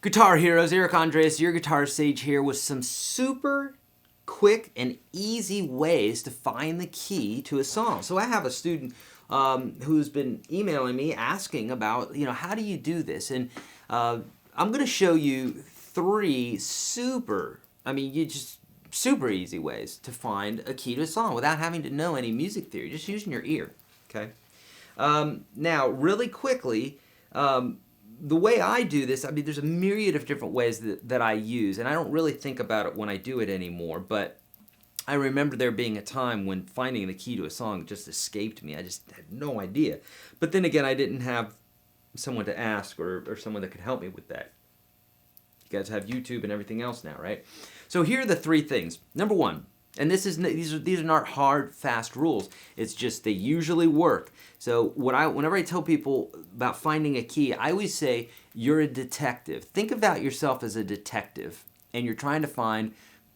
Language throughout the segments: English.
Guitar Heroes, Eric Andres, your Guitar Sage here with some super quick and easy ways to find the key to a song. So I have a student who's been emailing me asking about, how do you do this? And I'm going to show you three super easy ways to find a key to a song without having to know any music theory, just using your ear, okay? Now, really quickly, the way I do this, there's a myriad of different ways that I use, and I don't really think about it when I do it anymore, but I remember there being a time when finding the key to a song just escaped me. I just had no idea. But then again, I didn't have someone to ask or someone that could help me with that. You guys have YouTube and everything else now, right? So here are the three things. Number one, and these are not hard, fast rules. It's just they usually work. So whenever I tell people about finding a key, I always say you're a detective. Think about yourself as a detective, and you're trying to find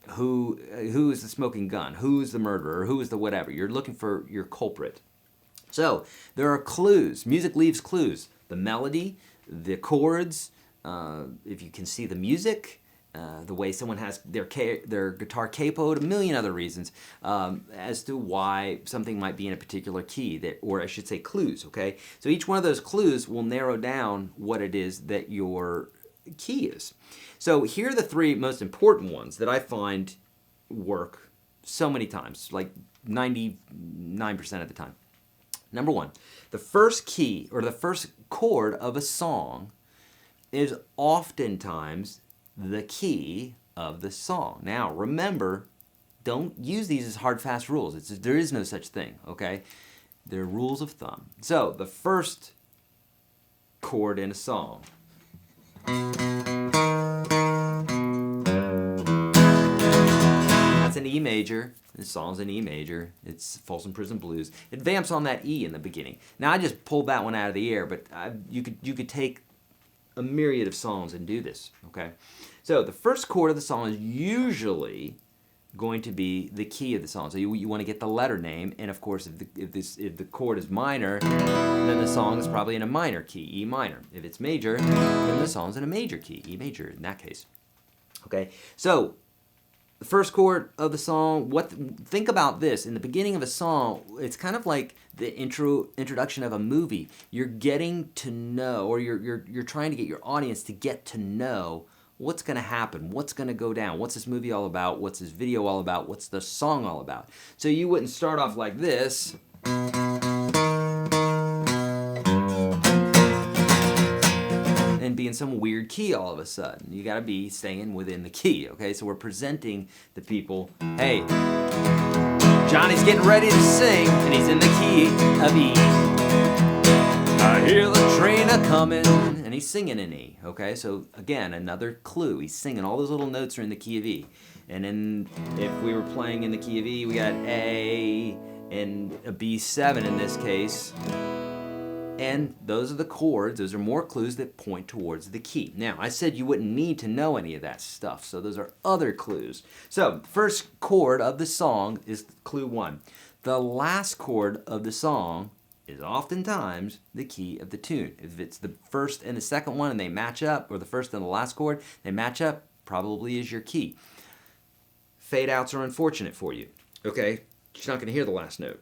who is the smoking gun, who is the murderer, who is the whatever. You're looking for your culprit. So there are clues. Music leaves clues. The melody, the chords, if you can see the music, the way someone has their guitar capoed, a million other reasons as to why something might be in a particular key, or I should say clues, okay? So each one of those clues will narrow down what it is that your key is. So here are the three most important ones that I find work so many times, like 99% of the time. Number one, the first key or the first chord of a song is oftentimes the key of the song. Now, remember, don't use these as hard, fast rules. There is no such thing, okay? They're rules of thumb. So, the first chord in a song. That's an E major. The song's an E major. It's Folsom Prison Blues. It vamps on that E in the beginning. Now, I just pulled that one out of the air, but you could take a myriad of songs and do this, okay? So the first chord of the song is usually going to be the key of the song. So you want to get the letter name, and of course if the chord is minor, then the song is probably in a minor key, E minor. If it's major, then the song's in a major key, E major in that case. Okay, so the first chord of the song, think about this. In the beginning of a song, it's kind of like the introduction of a movie. You're getting to know, or you're trying to get your audience to get to know what's going to happen, what's going to go down, what's this movie all about, what's this video all about, what's the song all about. So you wouldn't start off like this. And be in some weird key all of a sudden. You got to be staying within the key, okay? So we're presenting the people, hey, Johnny's getting ready to sing, and he's in the key of E. I hear the train a-coming, and he's singing in E, okay? So again, another clue. He's singing. All those little notes are in the key of E. And then if we were playing in the key of E, we got A and a B7 in this case. And those are the chords. Those are more clues that point towards the key. Now, I said you wouldn't need to know any of that stuff, so those are other clues. So, first chord of the song is clue one. The last chord of the song is oftentimes the key of the tune. If it's the first and the second one and they match up, or the first and the last chord, they match up, probably is your key. Fade outs are unfortunate for you, okay? You're not going to hear the last note.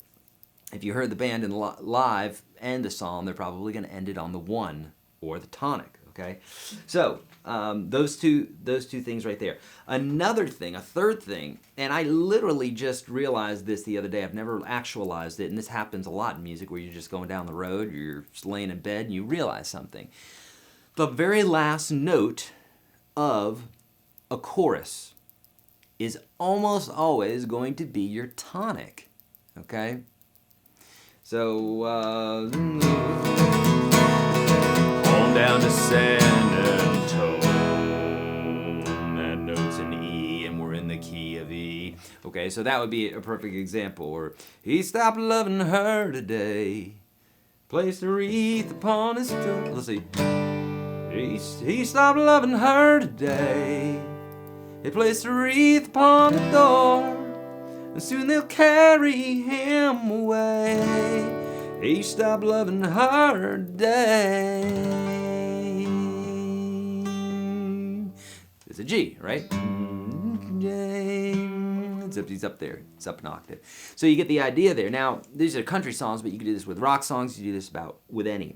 If you heard the band in live end a song, they're probably going to end it on the one or the tonic, okay? So those two things right there. Another thing, a third thing, and I literally just realized this the other day. I've never actualized it, and this happens a lot in music where you're just going down the road, you're just laying in bed, and you realize something. The very last note of a chorus is almost always going to be your tonic, okay? So, on down to San Antone, that note's in E, and we're in the key of E. Okay, so that would be a perfect example. Or, he stopped loving her today, placed a wreath upon his door. Let's see. He stopped loving her today, he placed a wreath upon the door. And soon they'll carry him away. He stopped loving her today. G, right? Except he's up there. It's up an octave. So you get the idea there. Now, these are country songs, but you can do this with rock songs. You do this with any.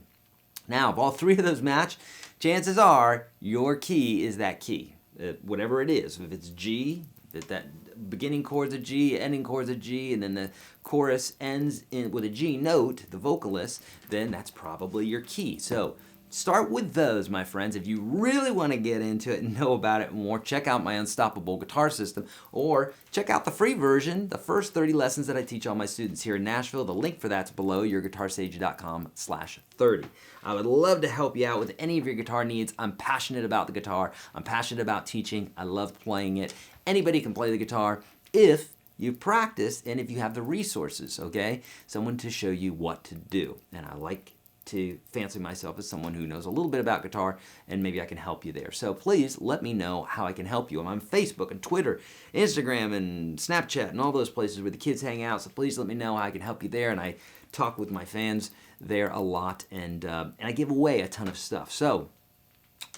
Now, if all three of those match, chances are your key is that key, whatever it is. If it's G, if that beginning chord's a G, ending chord's a G, and then the chorus ends with a G note, the vocalist, then that's probably your key. So start with those, my friends. If you really want to get into it and know about it more, check out my Unstoppable Guitar System, or check out the free version, the first 30 lessons that I teach all my students here in Nashville. The link for that's below, YourGuitarSage.com/30. I would love to help you out with any of your guitar needs. I'm passionate about the guitar. I'm passionate about teaching. I love playing it. Anybody can play the guitar if you've practiced and if you have the resources, okay? Someone to show you what to do. And I like to fancy myself as someone who knows a little bit about guitar, and maybe I can help you there. So please let me know how I can help you. I'm on Facebook and Twitter, Instagram and Snapchat and all those places where the kids hang out. So please let me know how I can help you there. And I talk with my fans there a lot, and I give away a ton of stuff. So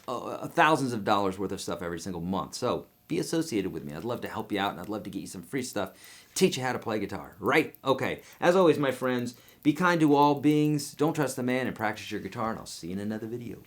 thousands of dollars worth of stuff every single month. So be associated with me. I'd love to help you out, and I'd love to get you some free stuff, teach you how to play guitar, right? Okay, as always, my friends, be kind to all beings, don't trust the man, and practice your guitar, and I'll see you in another video.